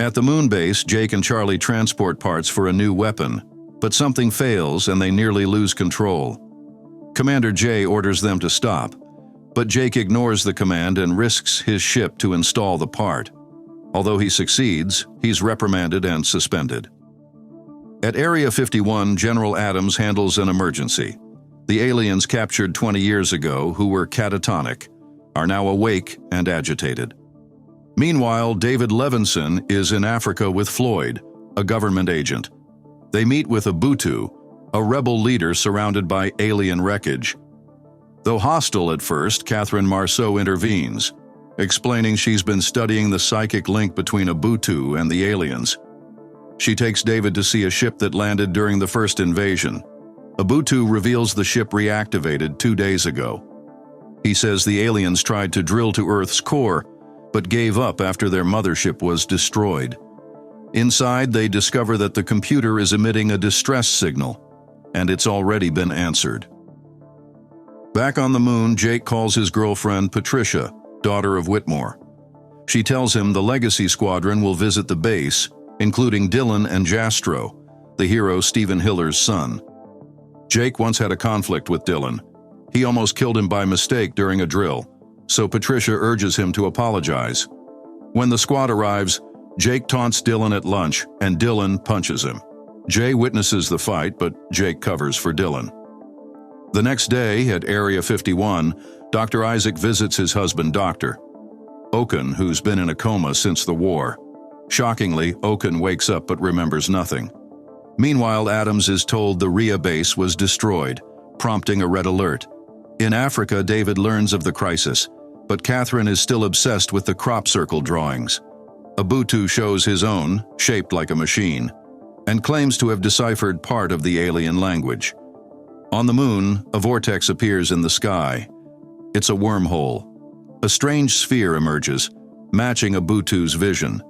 At the moon base, Jake and Charlie transport parts for a new weapon, but something fails and they nearly lose control. Commander Jay orders them to stop, but Jake ignores the command and risks his ship to install the part. Although he succeeds, he's reprimanded and suspended. At Area 51, General Adams handles an emergency. The aliens captured 20 years ago, who were catatonic, are now awake and agitated. Meanwhile, David Levinson is in Africa with Floyd, a government agent. They meet with Ubuntu, a rebel leader surrounded by alien wreckage. Though hostile at first, Catherine Marceau intervenes, explaining she's been studying the psychic link between Ubuntu and the aliens. She takes David to see a ship that landed during the first invasion. Ubuntu reveals the ship reactivated 2 days ago. He says the aliens tried to drill to Earth's core, but gave up after their mothership was destroyed. Inside, they discover that the computer is emitting a distress signal, and it's already been answered. Back on the moon, Jake calls his girlfriend Patricia, daughter of Whitmore. She tells him the Legacy Squadron will visit the base, including Dylan and Jastro, the hero Stephen Hiller's son. Jake once had a conflict with Dylan. He almost killed him by mistake during a drill, so Patricia urges him to apologize. When the squad arrives, Jake taunts Dylan at lunch, and Dylan punches him. Jay witnesses the fight, but Jake covers for Dylan. The next day, at Area 51, Dr. Isaac visits his husband, Dr. Oken, who's been in a coma since the war. Shockingly, Oken wakes up but remembers nothing. Meanwhile, Adams is told the Rhea base was destroyed, prompting a red alert. In Africa, David learns of the crisis, but Catherine is still obsessed with the crop circle drawings. Ubuntu shows his own, shaped like a machine, and claims to have deciphered part of the alien language. On the moon, a vortex appears in the sky. It's a wormhole. A strange sphere emerges, matching Ubuntu's vision.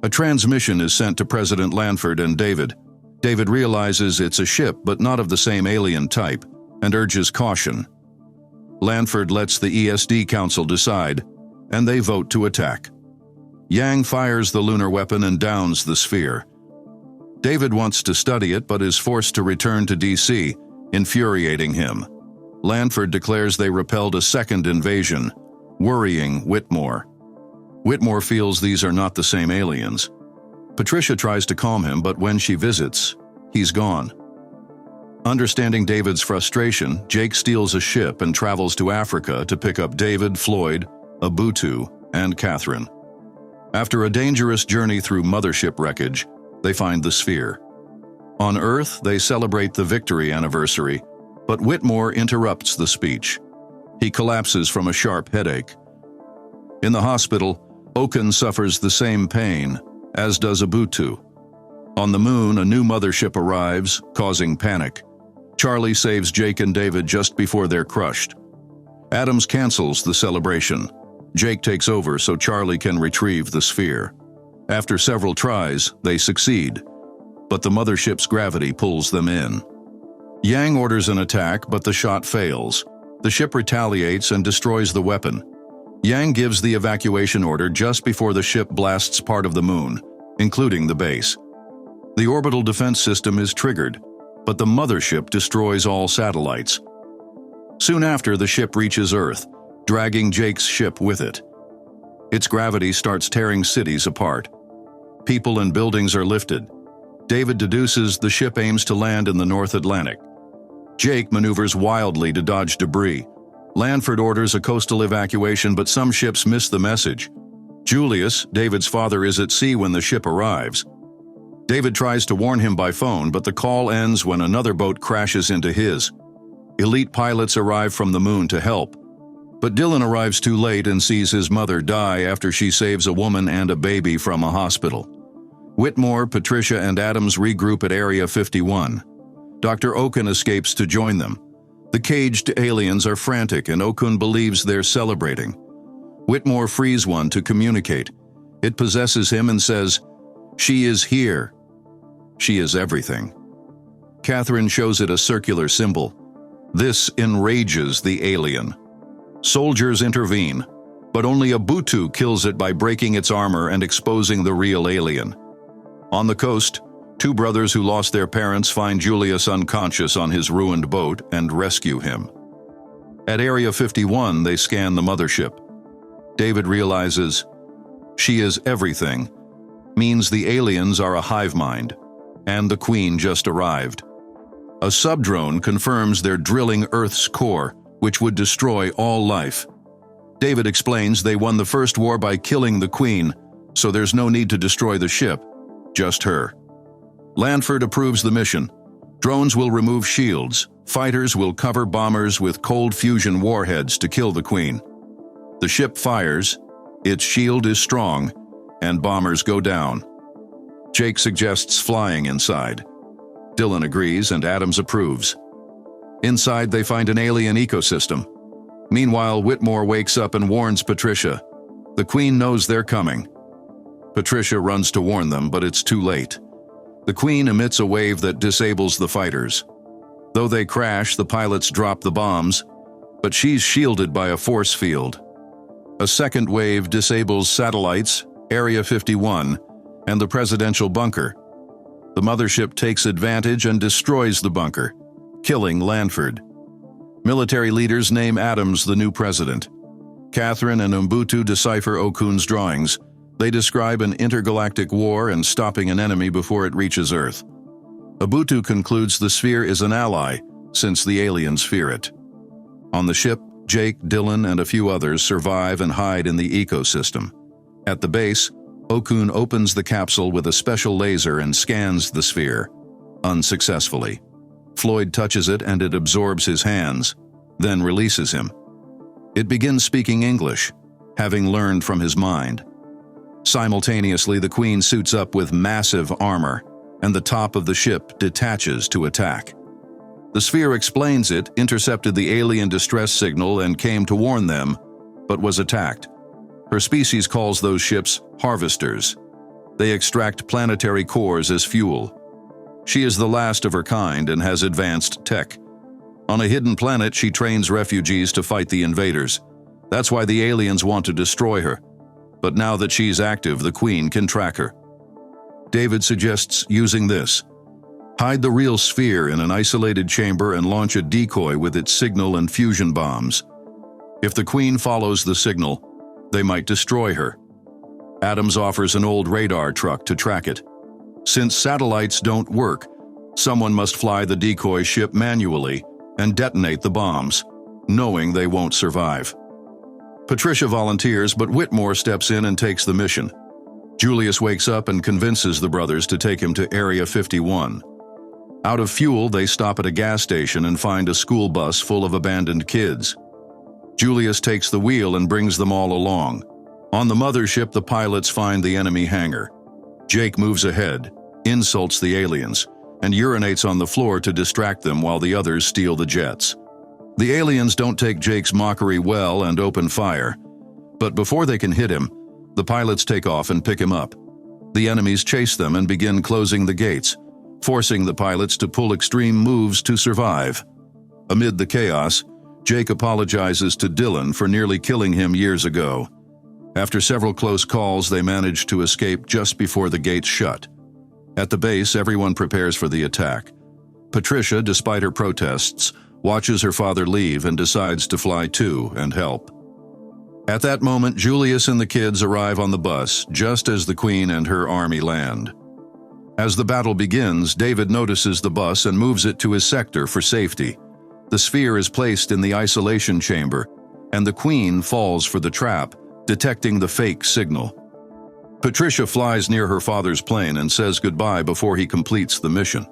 A transmission is sent to President Lanford and David. David realizes it's a ship, but not of the same alien type, and urges caution. Lanford lets the ESD Council decide, and they vote to attack. Yang fires the lunar weapon and downs the sphere. David wants to study it, but is forced to return to DC, infuriating him. Lanford declares they repelled a second invasion, worrying Whitmore. Whitmore feels these are not the same aliens. Patricia tries to calm him, but when she visits, he's gone. Understanding David's frustration, Jake steals a ship and travels to Africa to pick up David, Floyd, Ubuntu, and Catherine. After a dangerous journey through mothership wreckage, they find the sphere. On Earth, they celebrate the victory anniversary, but Whitmore interrupts the speech. He collapses from a sharp headache. In the hospital, Oken suffers the same pain, as does Ubuntu. On the moon, a new mothership arrives, causing panic. Charlie saves Jake and David just before they're crushed. Adams cancels the celebration. Jake takes over so Charlie can retrieve the sphere. After several tries, they succeed, but the mothership's gravity pulls them in. Yang orders an attack, but the shot fails. The ship retaliates and destroys the weapon. Yang gives the evacuation order just before the ship blasts part of the moon, including the base. The orbital defense system is triggered, but the mothership destroys all satellites. Soon after, the ship reaches Earth, dragging Jake's ship with it. Its gravity starts tearing cities apart. People and buildings are lifted. David deduces the ship aims to land in the North Atlantic. Jake maneuvers wildly to dodge debris. Lanford orders a coastal evacuation, but some ships miss the message. Julius, David's father, is at sea when the ship arrives. David tries to warn him by phone, but the call ends when another boat crashes into his. Elite pilots arrive from the moon to help, but Dylan arrives too late and sees his mother die after she saves a woman and a baby from a hospital. Whitmore, Patricia, and Adams regroup at Area 51. Dr. Oken escapes to join them. The caged aliens are frantic, and Okun believes they're celebrating. Whitmore frees one to communicate. It possesses him and says, "She is here. She is everything." Catherine shows it a circular symbol. This enrages the alien. Soldiers intervene, but only Ubuntu kills it by breaking its armor and exposing the real alien. On the coast, two brothers who lost their parents find Julius unconscious on his ruined boat and rescue him. At Area 51, they scan the mothership. David realizes she is everything, means the aliens are a hive mind, and the Queen just arrived. A sub-drone confirms they're drilling Earth's core, which would destroy all life. David explains they won the first war by killing the Queen, so there's no need to destroy the ship, just her. Lanford approves the mission. Drones will remove shields. Fighters will cover bombers with cold fusion warheads to kill the Queen. The ship fires, its shield is strong, and bombers go down. Jake suggests flying inside. Dylan agrees and Adams approves. Inside, they find an alien ecosystem. Meanwhile, Whitmore wakes up and warns Patricia. The Queen knows they're coming. Patricia runs to warn them, but it's too late. The Queen emits a wave that disables the fighters. Though they crash, the pilots drop the bombs, but she's shielded by a force field. A second wave disables satellites, Area 51, and the presidential bunker. The mothership takes advantage and destroys the bunker, killing Lanford. Military leaders name Adams the new president. Catherine and Ubuntu decipher Okun's drawings. They describe an intergalactic war and stopping an enemy before it reaches Earth. Ubuntu concludes the sphere is an ally, since the aliens fear it. On the ship, Jake, Dylan, and a few others survive and hide in the ecosystem. At the base, Okun opens the capsule with a special laser and scans the sphere, unsuccessfully. Floyd touches it and it absorbs his hands, then releases him. It begins speaking English, having learned from his mind. Simultaneously, the Queen suits up with massive armor, and the top of the ship detaches to attack. The sphere explains it intercepted the alien distress signal and came to warn them, but was attacked. Her species calls those ships harvesters. They extract planetary cores as fuel. She is the last of her kind and has advanced tech. On a hidden planet, she trains refugees to fight the invaders. That's why the aliens want to destroy her. But now that she's active, the Queen can track her. David suggests using this. Hide the real sphere in an isolated chamber and launch a decoy with its signal and fusion bombs. If the Queen follows the signal, they might destroy her. Adams offers an old radar truck to track it. Since satellites don't work, someone must fly the decoy ship manually and detonate the bombs, knowing they won't survive. Patricia volunteers, but Whitmore steps in and takes the mission. Julius wakes up and convinces the brothers to take him to Area 51. Out of fuel, they stop at a gas station and find a school bus full of abandoned kids. Julius takes the wheel and brings them all along. On the mothership, the pilots find the enemy hangar. Jake moves ahead, insults the aliens, and urinates on the floor to distract them while the others steal the jets. The aliens don't take Jake's mockery well and open fire, but before they can hit him, the pilots take off and pick him up. The enemies chase them and begin closing the gates, forcing the pilots to pull extreme moves to survive. Amid the chaos, Jake apologizes to Dylan for nearly killing him years ago. After several close calls, they manage to escape just before the gates shut. At the base, everyone prepares for the attack. Patricia, despite her protests, watches her father leave and decides to fly too and help. At that moment, Julius and the kids arrive on the bus just as the Queen and her army land. As the battle begins, David notices the bus and moves it to his sector for safety. The sphere is placed in the isolation chamber, and the Queen falls for the trap, detecting the fake signal. Patricia flies near her father's plane and says goodbye before he completes the mission.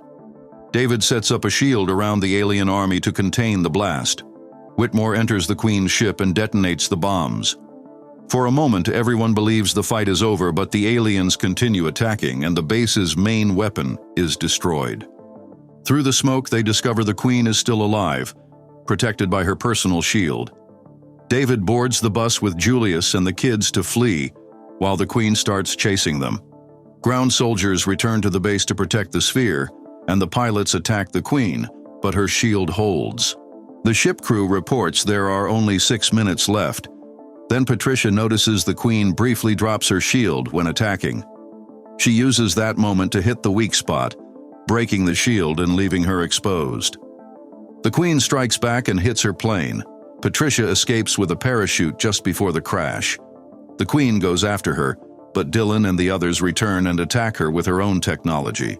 David sets up a shield around the alien army to contain the blast. Whitmore enters the Queen's ship and detonates the bombs. For a moment, everyone believes the fight is over, but the aliens continue attacking, and the base's main weapon is destroyed. Through the smoke, they discover the Queen is still alive, protected by her personal shield. David boards the bus with Julius and the kids to flee, while the Queen starts chasing them. Ground soldiers return to the base to protect the sphere, and the pilots attack the Queen, but her shield holds. The ship crew reports there are only 6 minutes left. Then Patricia notices the Queen briefly drops her shield when attacking. She uses that moment to hit the weak spot, breaking the shield and leaving her exposed. The Queen strikes back and hits her plane. Patricia escapes with a parachute just before the crash. The Queen goes after her, but Dylan and the others return and attack her with her own technology.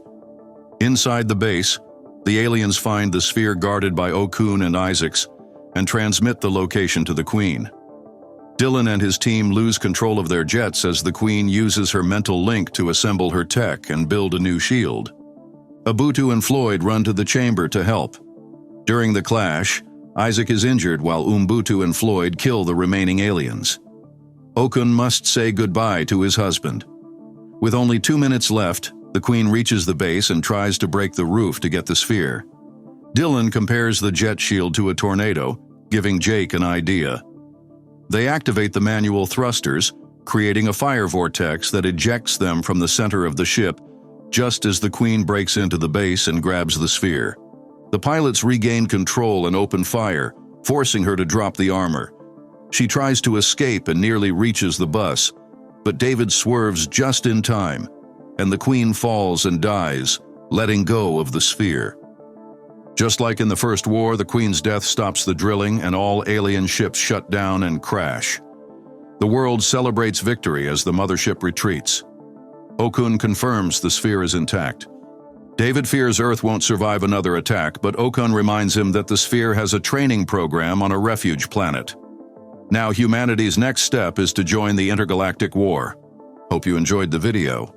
Inside the base, the aliens find the sphere guarded by Okun and Isaacs and transmit the location to the Queen. Dylan and his team lose control of their jets as the Queen uses her mental link to assemble her tech and build a new shield. Abutu and Floyd run to the chamber to help. During the clash, Isaac is injured while Umbutu and Floyd kill the remaining aliens. Okun must say goodbye to his husband. With only 2 minutes left, the Queen reaches the base and tries to break the roof to get the sphere. Dylan compares the jet shield to a tornado, giving Jake an idea. They activate the manual thrusters, creating a fire vortex that ejects them from the center of the ship, just as the Queen breaks into the base and grabs the sphere. The pilots regain control and open fire, forcing her to drop the armor. She tries to escape and nearly reaches the bus, but David swerves just in time, and the Queen falls and dies, letting go of the sphere. Just like in the First War, the Queen's death stops the drilling and all alien ships shut down and crash. The world celebrates victory as the mothership retreats. Okun confirms the sphere is intact. David fears Earth won't survive another attack, but Okun reminds him that the sphere has a training program on a refuge planet. Now humanity's next step is to join the intergalactic war. Hope you enjoyed the video.